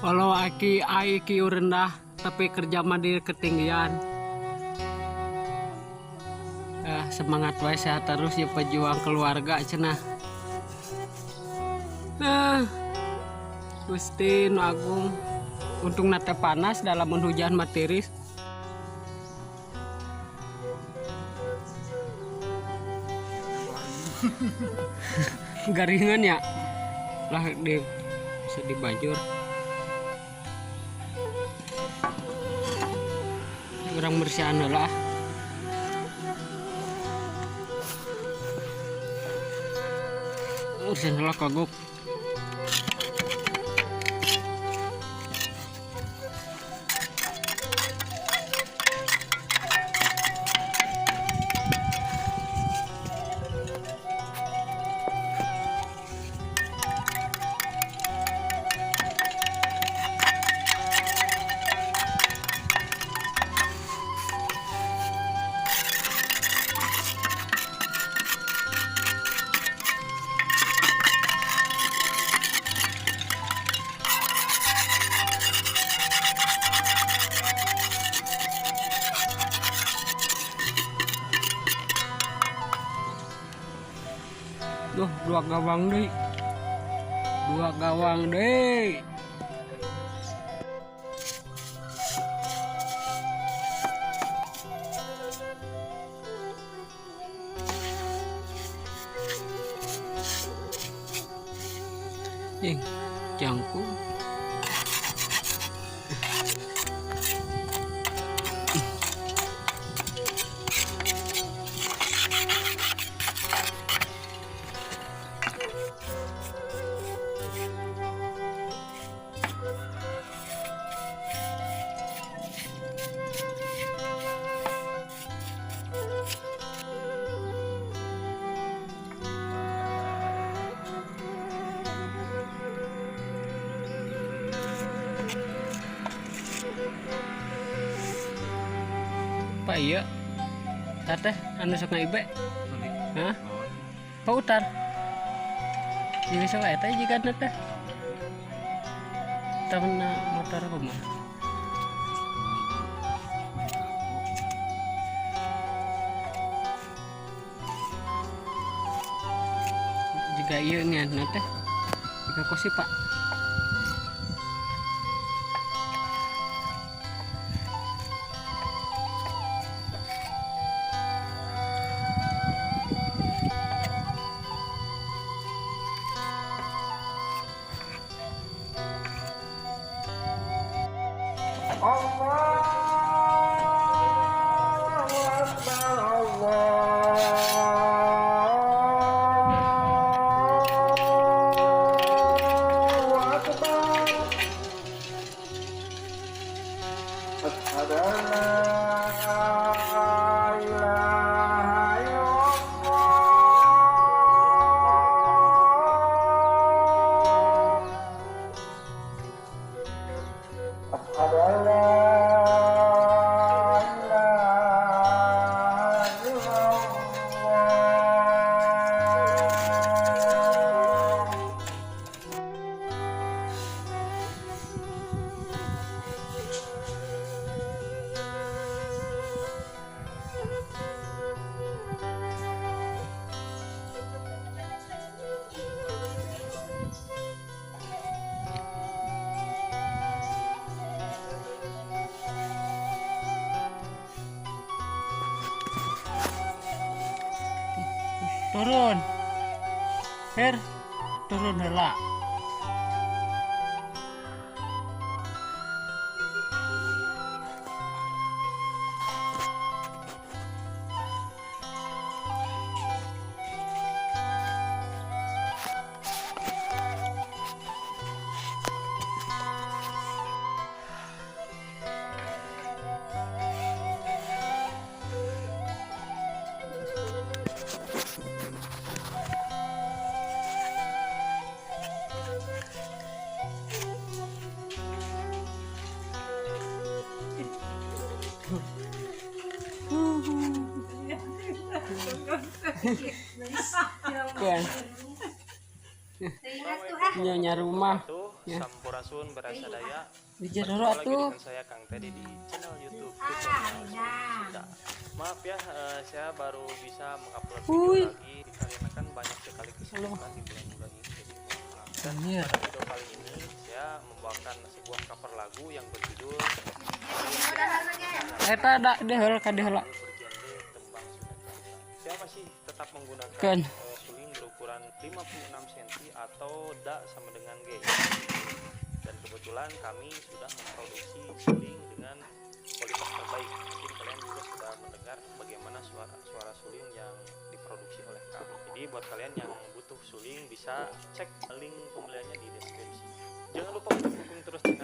Walau IQ rendah tapi kerja mah di ketinggian. Semangat wae sehat terus ya pejuang keluarga cenah. Gusti Nu Agung untung nate panas dalam hujan matiris. Garingan ya lah bisa dibajur. Kurang bersihan lah. Bersihan lah kagok. Duh, dua gawang deh. Jangkung. Pak iya teh anu sok ngaibe hah pautar jadi sok eta jiga teh tahun motor kumaha jika ieu ngan teh jika kosi Pak. Turun Her turun heula Nyonya rumah ya. Sampurasun Berasa Daya. Bijar Berjumpa dulu lagi atuh. dengan saya Kang Teddy di channel YouTube Tutorial Sunda. Maaf ya, saya baru bisa mengupload video lagi dikarenakan banyak sekali kesibukan di bulan-bulan ini. Jadi mohon maaf. Dan pada video kali ini saya membawakan sebuah cover lagu yang berjudul Eta da dehel ka deheula. bergenre tembang Sunda Kelapa. Saya masih tetap menggunakan Kan. suling berukuran 56 cm atau da sama dengan G. Dan kebetulan kami sudah memproduksi suling dengan kualitas terbaik. Mungkin kalian juga sudah mendengar bagaimana suara suling yang diproduksi oleh kami. Jadi buat kalian yang butuh suling bisa cek link pembeliannya di deskripsi. Jangan lupa untuk dukung terus channel